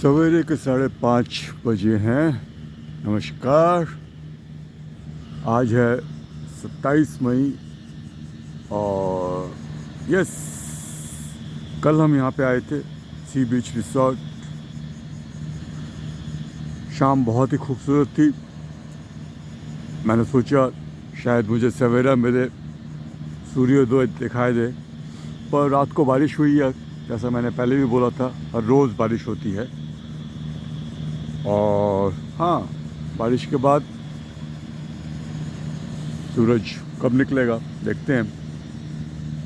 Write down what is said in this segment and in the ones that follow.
सवेरे के 5:30 बजे हैं। नमस्कार। आज है 27 मई और यस, कल हम यहाँ पे आए थे सी बीच रिसोर्ट। शाम बहुत ही खूबसूरत थी। मैंने सोचा शायद मुझे सवेरा मेरे सूर्योदय दिखाई दे, पर रात को बारिश हुई है। जैसा मैंने पहले भी बोला था, हर रोज़ बारिश होती है। और हाँ, बारिश के बाद सूरज कब निकलेगा देखते हैं।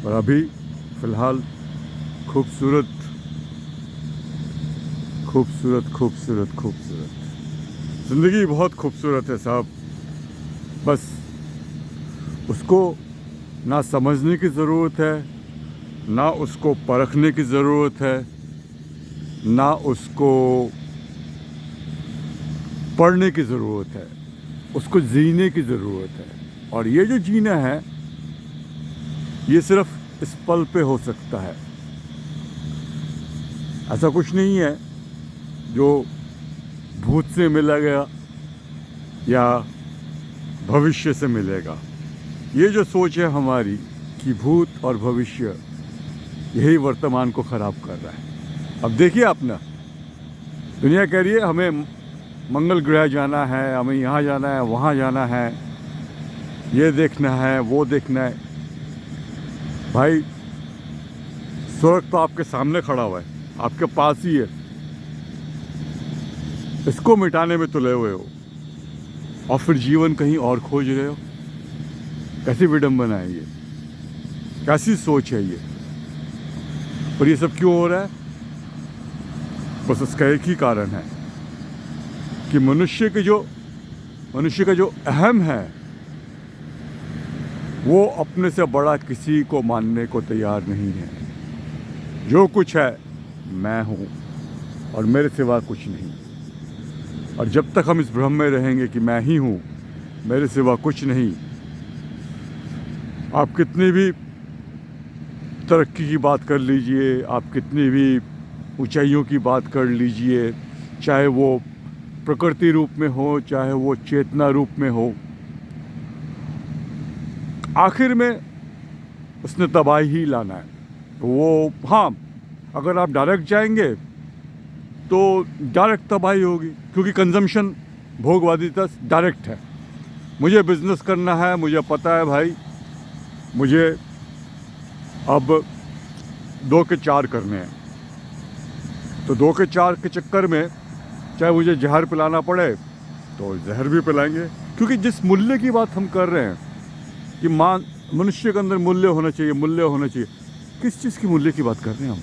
पर अभी फ़िलहाल खूबसूरत खूबसूरत खूबसूरत खूबसूरत ज़िंदगी बहुत खूबसूरत है साहब। बस उसको ना समझने की ज़रूरत है, ना उसको परखने की ज़रूरत है, ना उसको पढ़ने की ज़रूरत है, उसको जीने की ज़रूरत है। और ये जो जीना है, ये सिर्फ इस पल पे हो सकता है। ऐसा कुछ नहीं है जो भूत से मिलेगा या भविष्य से मिलेगा। ये जो सोच है हमारी कि भूत और भविष्य, यही वर्तमान को ख़राब कर रहा है। अब देखिए आप ना, दुनिया कह रही है हमें मंगल ग्रह जाना है, हमें यहाँ जाना है, वहाँ जाना है, ये देखना है, वो देखना है। भाई, स्वर्ग तो आपके सामने खड़ा हुआ है, आपके पास ही है। इसको मिटाने में तुले हुए हो और फिर जीवन कहीं और खोज रहे हो। कैसी विडंबना है ये, कैसी सोच है ये। और ये सब क्यों हो रहा है? बस इसका एक ही कारण है कि मनुष्य का जो अहम है, वो अपने से बड़ा किसी को मानने को तैयार नहीं है। जो कुछ है मैं हूँ और मेरे सिवा कुछ नहीं। और जब तक हम इस भ्रम में रहेंगे कि मैं ही हूँ, मेरे सिवा कुछ नहीं, आप कितनी भी तरक्की की बात कर लीजिए, आप कितनी भी ऊंचाइयों की बात कर लीजिए, चाहे वो प्रकृति रूप में हो, चाहे वो चेतना रूप में हो, आखिर में उसने तबाही ही लाना है। वो हाँ, अगर आप डायरेक्ट जाएंगे तो डायरेक्ट तबाही होगी, क्योंकि कंजम्पशन, भोगवादिता डायरेक्ट है। मुझे बिजनेस करना है, मुझे पता है भाई, मुझे अब 2 के 4 करने हैं, तो 2 के 4 के चक्कर में चाहे मुझे जहर पिलाना पड़े तो जहर भी पिलाएंगे। क्योंकि जिस मूल्य की बात हम कर रहे हैं कि मनुष्य के अंदर मूल्य होना चाहिए, मूल्य होना चाहिए, किस चीज़ की मूल्य की बात कर रहे हैं हम?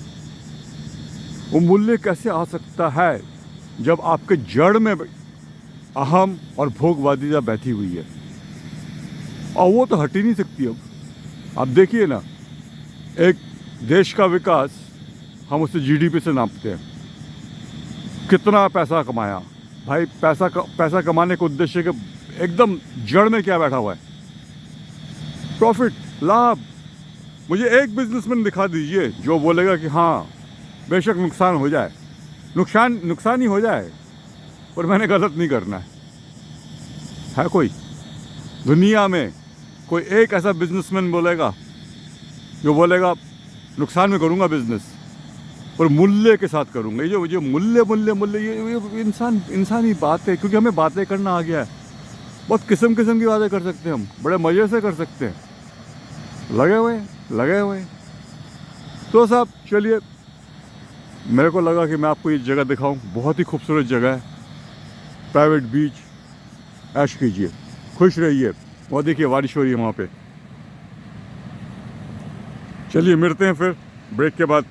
वो मूल्य कैसे आ सकता है जब आपके जड़ में अहम और भोगवादिता बैठी हुई है, और वो तो हट ही नहीं सकती। अब आप देखिए ना, एक देश का विकास हम उसे जीडीपी से नापते हैं। कितना पैसा कमाया भाई, पैसा कमाने के उद्देश्य के एकदम जड़ में क्या बैठा हुआ है? प्रॉफिट, लाभ। मुझे एक बिजनेसमैन दिखा दीजिए जो बोलेगा कि हाँ बेशक नुकसान हो जाए, नुकसान ही हो जाए, पर मैंने गलत नहीं करना है कोई दुनिया में? कोई एक ऐसा बिजनेसमैन बोलेगा जो बोलेगा नुकसान में करूँगा बिजनेस, और मूल्य के साथ करूँगा? ये जो मूल्य ये इंसानी बात है। क्योंकि हमें बातें करना आ गया है, बहुत किस्म की बातें कर सकते हैं हम, बड़े मज़े से कर सकते हैं, लगे हुए। तो साहब चलिए, मेरे को लगा कि मैं आपको ये जगह दिखाऊं। बहुत ही खूबसूरत जगह है, प्राइवेट बीच। ऐश कीजिए, खुश रहिए। वो देखिए बारिश हो रही है वहाँ पे। चलिए मिलते हैं फिर ब्रेक के बाद।